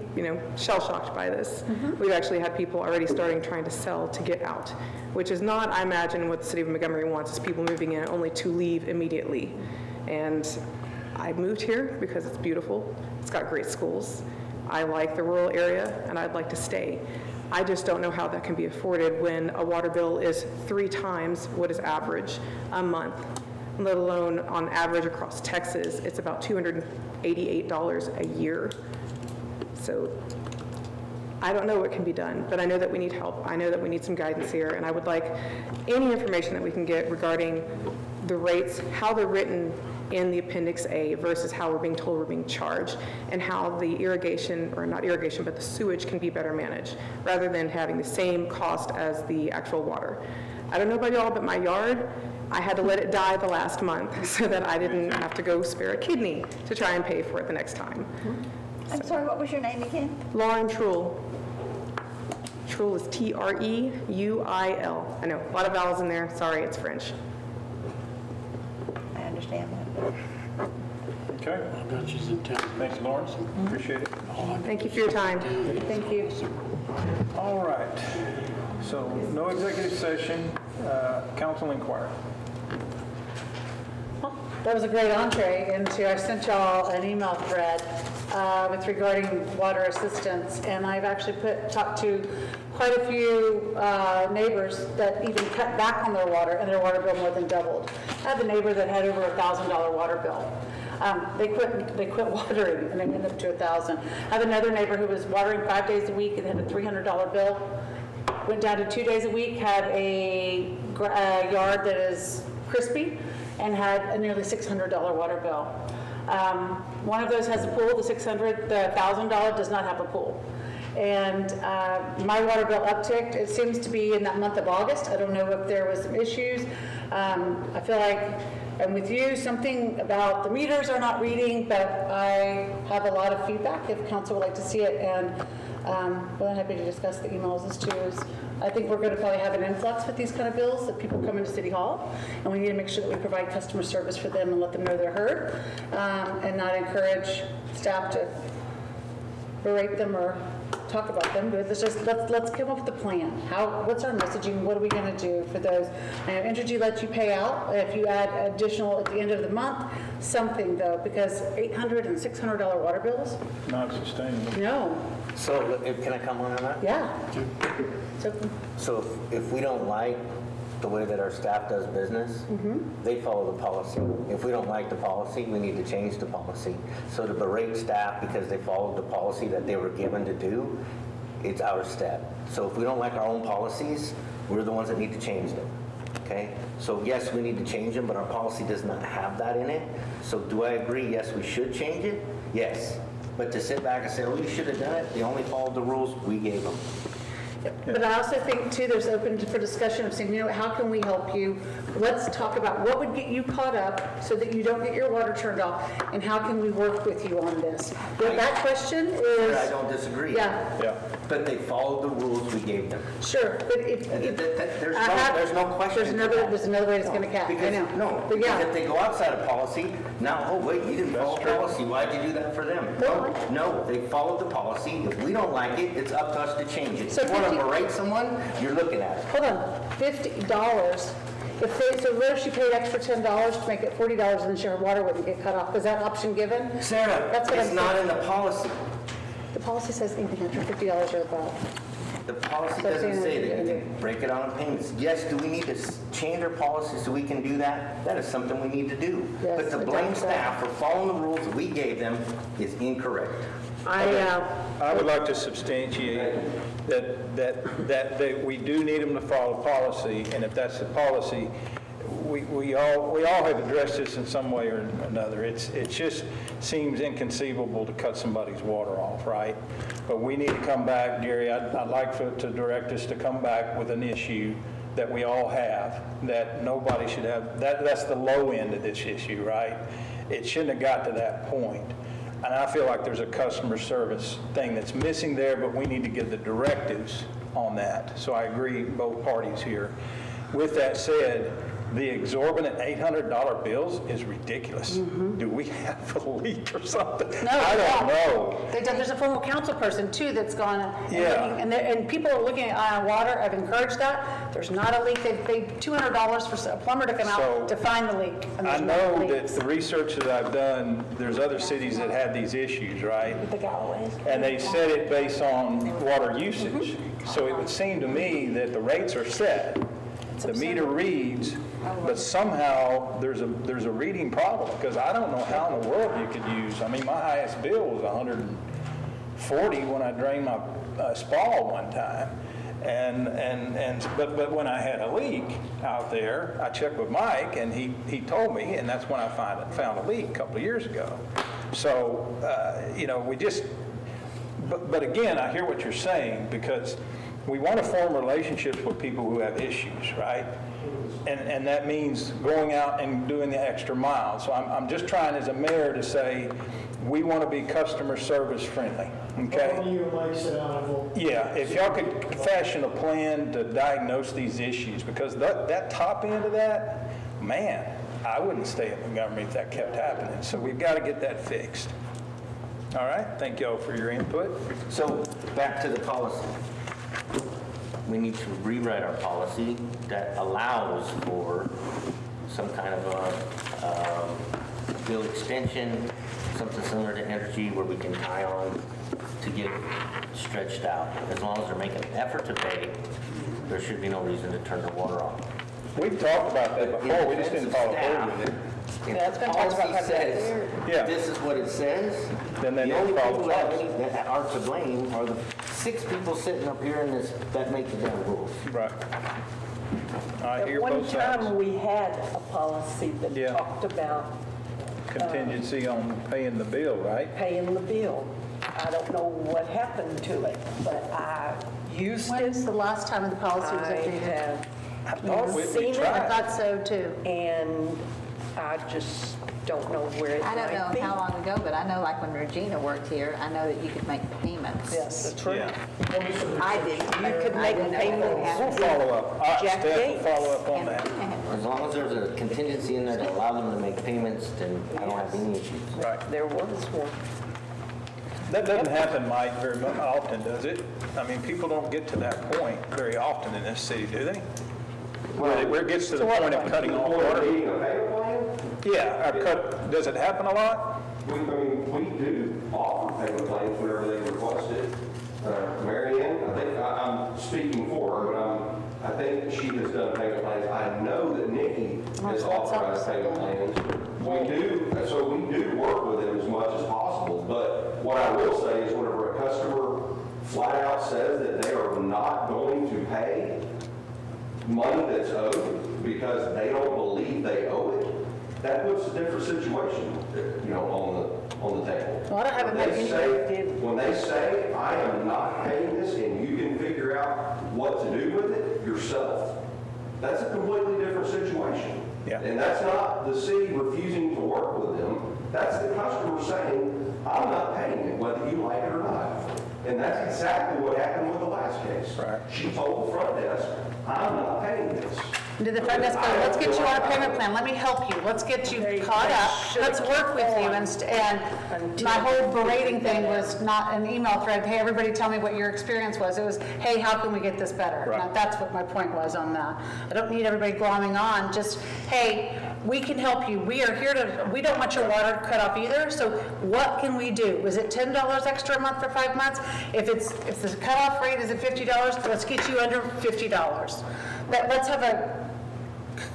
shell-shocked by this. We've actually had people already starting trying to sell to get out, which is not, I imagine, what the city of Montgomery wants, is people moving in only to leave immediately. And I moved here because it's beautiful. It's got great schools. I like the rural area, and I'd like to stay. I just don't know how that can be afforded when a water bill is 3 times what is average a month, let alone on average across Texas, it's about $288 a year. So I don't know what can be done, but I know that we need help. I know that we need some guidance here, and I would like any information that we can get regarding the rates, how they're written in the Appendix A versus how we're being told we're being charged, and how the irrigation, or not irrigation, but the sewage can be better managed, rather than having the same cost as the actual water. I don't know about y'all, but my yard, I had to let it die the last month so that I didn't have to go spare a kidney to try and pay for it the next time. I'm sorry, what was your name again? Lauren Truhl. Truhl is T-R-E-U-I-L. I know, a lot of vowels in there. Sorry, it's French. I understand that. Okay. I got you in town. Thanks, Lawrence. Appreciate it. Thank you for your time. Thank you. All right. So no executive session, council inquiry. That was a great entree into, I sent y'all an email thread with regarding water assistance, and I've actually talked to quite a few neighbors that even cut back on their water, and their water bill more than doubled. I have a neighbor that had over $1,000 water bill. They quit watering, and it went up to $1,000. I have another neighbor who was watering 5 days a week and had a $300 bill. Went down to 2 days a week, had a yard that is crispy, and had a nearly $600 water bill. One of those has a pool. The $1,000 does not have a pool. And my water bill upticked. It seems to be in that month of August. I don't know if there was some issues. I feel like I'm with you. Something about the meters are not reading, but I have a lot of feedback if council would like to see it. And we're happy to discuss the emails as to is. I think we're going to probably have an influx with these kind of bills that people come into City Hall, and we need to make sure that we provide customer service for them and let them know they're heard, and not encourage staff to berate them or talk about them. But let's come up with a plan. What's our messaging? What are we going to do for those? Entergy lets you pay out if you add additional at the end of the month. Something though, because $800 and $600 water bills. Not sustainable. No. So can I come on that? Yeah. So if we don't like the way that our staff does business, they follow the policy. If we don't like the policy, we need to change the policy. So to berate staff because they followed the policy that they were given to do, it's our step. So if we don't like our own policies, we're the ones that need to change them. Okay? So yes, we need to change them, but our policy does not have that in it. So do I agree, yes, we should change it? Yes. But to sit back and say, oh, you should have done it, they only followed the rules we gave them. But I also think too, there's open for discussion of saying, how can we help you? Let's talk about what would get you caught up so that you don't get your water turned off, and how can we work with you on this? But that question is. I don't disagree. Yeah, But they followed the rules we gave them. sure, but if. There's no question to that. There's another way to skin a cat, I Because, know. no, But because yeah. if they go outside of policy, now, oh, wait, you didn't follow policy, why'd you do that for them? No, they followed the policy. If we don't like it, it's up to us to change it. So If you want to 50 berate someone, you're looking at it. Hold on, $50. So what if she paid extra $10 to make it $40 and then her water wouldn't get cut off? Is that option given? Sarah, That's what it's I'm not saying. in the policy. The policy says anything after $50 or above. The policy So it's doesn't say in that the- you can break it on payments. Yes, do we need to change our policy so we can do that? That is something we need to do. Yes, But to adopt blame that. staff for following the rules that we gave them is incorrect. I would like to substantiate that we do need them to follow policy, and if that's the policy, we all have addressed this in some way or another. It just seems inconceivable to cut somebody's water off, right? But we need to come back, Gary, I'd like to direct us to come back with an issue that we all have, that nobody should have. That's the low end of this issue, right? It shouldn't have got to that point. And I feel like there's a customer service thing that's missing there, but we need to give the directives on that. So I agree, both parties here. With that said, the exorbitant $800 bills is ridiculous. Do we have a leak or something? No, I don't know. There's a former council person too that's gone, Yeah. and people are looking at water. I've encouraged that. There's not a leak. They've paid $200 for a plumber to come So, out to find the leak. and I there's no know that leaks. the research that I've done, there's other cities that have these issues, right? The Galloways. And they set it based on water usage. So it would seem to me that the rates are set, the meter reads, but somehow there's a reading problem, because I don't know how in the world you could use, I mean, my highest bill was $140 when I drained my spa one time. But when I had a leak out there, I checked with Mike, and he told me, and that's when I found a leak a couple of years ago. So, we just, but again, I hear what you're saying, because we want to form relationships with people who have issues, right? And that means going out and doing the extra mile. So I'm just trying as a mayor to say, we want to be customer service friendly, okay? Yeah, if y'all could fashion a plan to diagnose these issues, because that top end of that, man, I wouldn't stay in Montgomery if that kept happening. So we've got to get that fixed. All right, thank y'all for your input. So back to the policy. We need to rewrite our policy that allows for some kind of a bill extension, something similar to energy where we can tie on to get stretched out. As long as they're making an effort to pay, there should be no reason to turn the water off. We've talked about that before, we just didn't follow through with it. Yeah, it's been talked about quite a bit. Says, Yeah. this is what it says. Then they The don't only follow people policy. that are to blame are the 6 people sitting up here in this, that make the damn rules. Right. I hear At one both sides. time, we had a policy that Yeah. talked about Contingency on paying the bill, right? paying the bill. I don't know what happened to it, but I used When's it. the last time the policy was I updated? have I thought we seen it. I tried. thought so too. And I just don't know where it I don't might be. know how long ago, but I know like when Regina worked here, I know that you could make payments. Yes, that's right. Yeah. I did. You could make payments. We'll follow up. All right, Jack Steph will Gates. follow up on that. As long as there's a contingency in there to allow them to make payments, then I don't have any issues. Right. There was one. That doesn't happen, Mike, very often, does it? I mean, people don't get to that point very often in this city, do they? Where it gets to the point of cutting off water? Yeah, our cut, does it happen a lot? We do offer payment plans whenever they request it. Mary Ann, I'm speaking for her, but I think she has done payment plans. I know that Nikki has authorized payment plans. We do work with them as much as possible, but what I will say is whenever a customer flat out says that they are not going to pay money that's owed because they don't believe they owe it, that puts a different situation, on the table. Well, I don't have When they any say- When they say, I am not paying this, and you can figure out what to do with it yourself, that's a completely different situation. Yeah. And that's not the city refusing to work with them, that's the customer saying, I'm not paying it, whether you like it or not. And that's exactly what happened with the last case. Right. She told the front desk, I'm not paying this. Did the front desk go, let's get you on a payment plan, let me help you, let's get you caught up, let's work with you, and my whole berating thing was not an email thread, hey, everybody tell me what your experience was, it was, hey, how can we get this better? Right. Now, that's what my point was on that. I don't need everybody glomming on, just, hey, we can help you, we are here to, we don't want your water cut off either, so what can we do? Is it $10 extra a month for 5 months? If the cutoff rate is at $50, let's get you under $50. Let's have a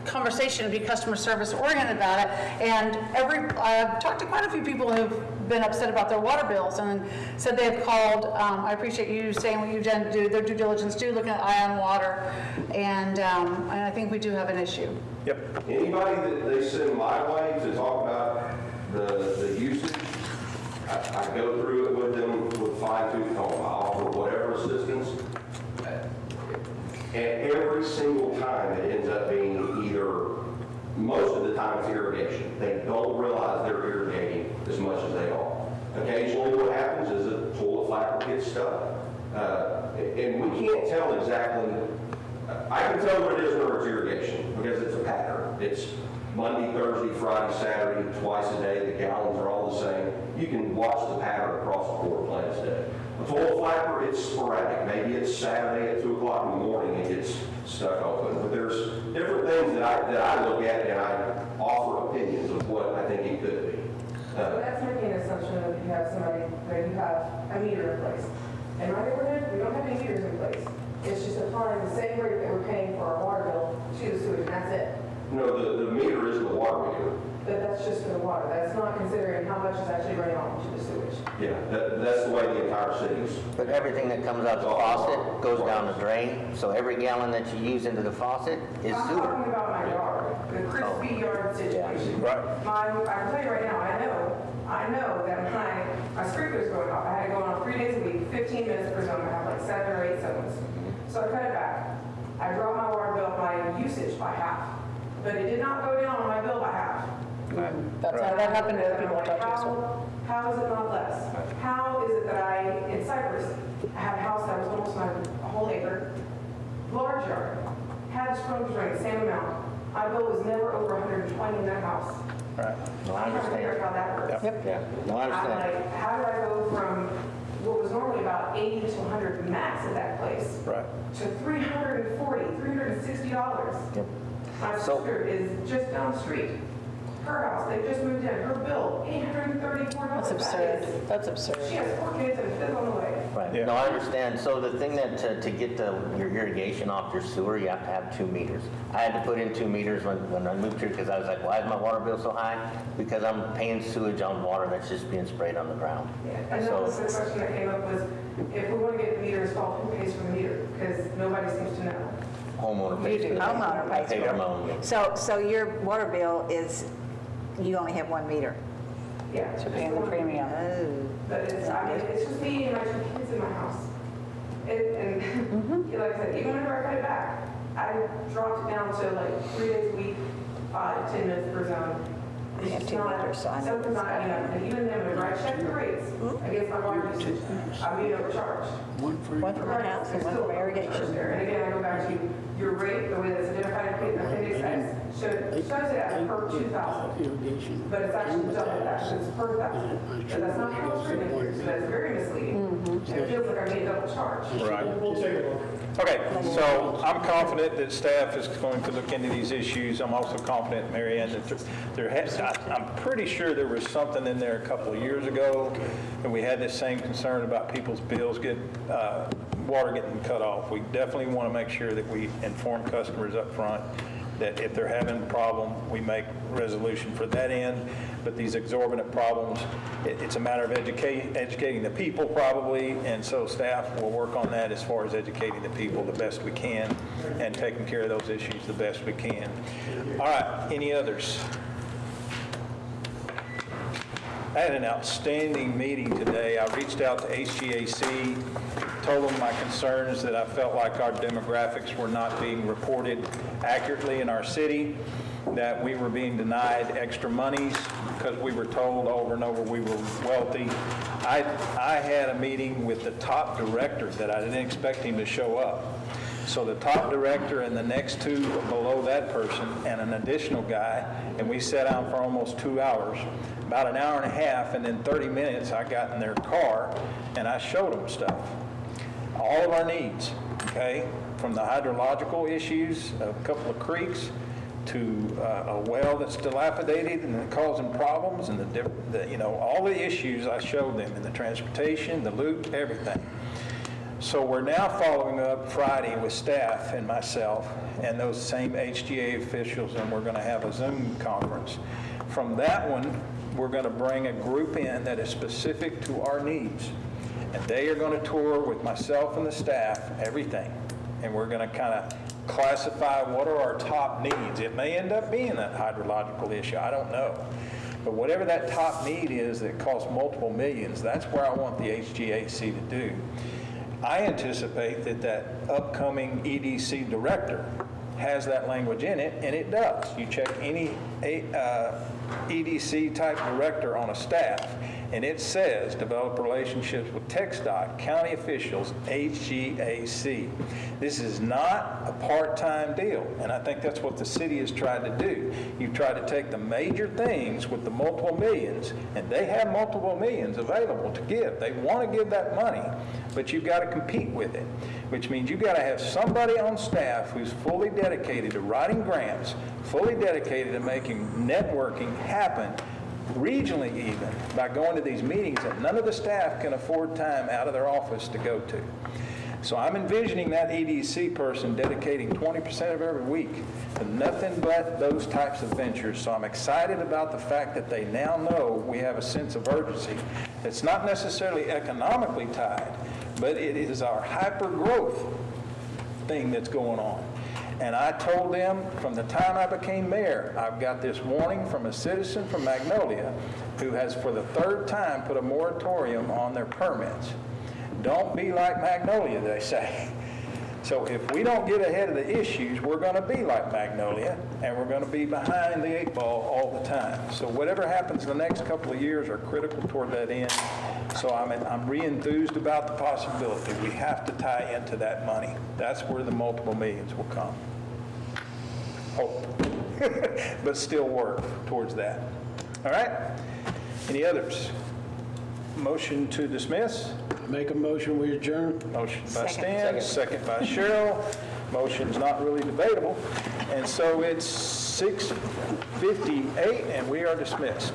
conversation and be customer service oriented about it. And I've talked to quite a few people who've been upset about their water bills and said they've called. I appreciate you saying what you've done to do their due diligence, looking at Ion Water, and I think we do have an issue. Yep. Anybody that they send my way to talk about the usage, I go through it with them with fine tooth comb. I offer whatever assistance. And every single time it ends up being most of the time it's irrigation. They don't realize they're irrigating as much as they are. Occasionally what happens is a toilet flapper gets stuck. And we can't tell exactly, I can tell what it is when it's irrigation because it's a pattern. It's Monday, Thursday, Friday, Saturday, twice a day. The gallons are all the same. You can watch the pattern across the 4 plants a day. A toilet flapper, it's sporadic. Maybe it's Saturday at 2 o'clock in the morning it gets stuck open. But there's different things that I look at and I offer opinions of what I think it could be. So that's making an assumption that you have somebody, that you have a meter in place. In my neighborhood, we don't have any meters in place. It's just applying the same rate that we're paying for our water bill to the sewage, and that's it. No, the meter is the water meter. But that's just for the water. That's not considering how much is actually running off to the sewage. Yeah, that's the way the entire city is. But everything that comes out the faucet goes down the drain, so every gallon that you use into the faucet is I'm sewer. talking about my yard, the crispy yard situation. Right. I can tell you right now, I know that my sprinkler's going off. I had it going on 3 days a week, 15 minutes per zone. I have like 7 or 8 zones. So I cut it back. I dropped my water bill, my usage by half. But it did not go down on my bill by half. That's how that happened to the people I talked to as well. How is it not less? How is it that in Cyprus, I had a house that was almost a whole acre, large yard, had the sprinklers running the same amount. My bill was never over 120 in that house. Right. No, I I'm trying to figure out understand. how that works. Yeah, no, I I'm understand. like, how do I go from what was normally about 80 to 100 max at that place Right. to $340, $360? Yep. My So- sister is just down the street. Her house, they just moved in, her bill, $834. That's absurd. That's absurd. She has 4 kids and a fifth on the way. Right, Yeah. no, I understand. So the thing that, to get your irrigation off your sewer, you have to have 2 meters. I had to put in 2 meters when I moved here because I was like, why is my water bill so high? Because I'm paying sewage on water that's just being sprayed on the ground. Yeah, and that was the So, question that came up was, if we want to get the meter installed, who pays for the meter? Because nobody seems to know. homeowner pays for it. Homeowner pays I pay for my own. it. So your water bill is, you only have 1 meter? Yeah. So paying the premium. Oh. But it's just me and my 2 kids in my house. And like I said, even whenever I cut it back, I dropped it down to like 3 days a week, 5 to 10 minutes per zone. It's Yeah, just 2 not, meters, so I know something's it's not, and even then, whenever I check the rates against my water usage, I'm being overcharged. One from my house and one from irrigation. And again, I go back to your rate, the way that's identified in Appendix S, shows it as per 2,000. But it's actually double that, so it's per 1,000. But that's not how it's written in here, so that's very misleading. And it feels like I'm being double charged. Right. Okay, so I'm confident that staff is going to look into these issues. I'm also confident, Mary Ann, that I'm pretty sure there was something in there a couple of years ago, and we had this same concern about people's bills water getting cut off. We definitely want to make sure that we inform customers up front that if they're having a problem, we make resolution for that end. But these exorbitant problems, it's a matter of educating the people probably, and so staff will work on that as far as educating the people the best we can and taking care of those issues the best we can. All right, any others? I had an outstanding meeting today. I reached out to HGAC, told them my concerns that I felt like our demographics were not being reported accurately in our city, that we were being denied extra monies because we were told over and over we were wealthy. I had a meeting with the top director that I didn't expect him to show up. So the top director and the next two below that person and an additional guy, and we sat down for almost 2 hours, about an hour and a half, and then 30 minutes I got in their car and I showed them stuff. All of our needs, okay? From the hydrological issues, a couple of creeks, to a well that's dilapidated and causing problems, and all the issues I showed them, and the transportation, the loot, everything. So we're now following up Friday with staff and myself and those same HGA officials, and we're going to have a Zoom conference. From that one, we're going to bring a group in that is specific to our needs, and they are going to tour with myself and the staff everything, and we're going to kind of classify what are our top needs. It may end up being that hydrological issue, I don't know. But whatever that top need is that costs multiple millions, that's where I want the HGAC to do. I anticipate that upcoming EDC director has that language in it, and it does. You check any EDC type director on a staff, and it says develop relationships with TxDOT, county officials, HGAC. This is not a part-time deal, and I think that's what the city has tried to do. You've tried to take the major things with the multiple millions, and they have multiple millions available to give. They want to give that money, but you've got to compete with it, which means you've got to have somebody on staff who's fully dedicated to writing grants, fully dedicated to making networking happen, regionally even, by going to these meetings that none of the staff can afford time out of their office to go to. So I'm envisioning that EDC person dedicating 20% of every week to nothing but those types of ventures. So I'm excited about the fact that they now know we have a sense of urgency. It's not necessarily economically tied, but it is our hyper-growth thing that's going on. And I told them from the time I became mayor, I've got this warning from a citizen from Magnolia who has for the third time put a moratorium on their permits. Don't be like Magnolia, they say. So if we don't get ahead of the issues, we're going to be like Magnolia, and we're going to be behind the 8 ball all the time. So whatever happens the next couple of years are critical toward that end. So I'm re-enthused about the possibility. We have to tie into that money. That's where the multiple millions will come. Hope. But still work towards that. All right? Any others? Motion to dismiss? Make a motion, we adjourn. Motion by Stan, second by Cheryl. Motion's not really debatable. And so it's 6:58 and we are dismissed.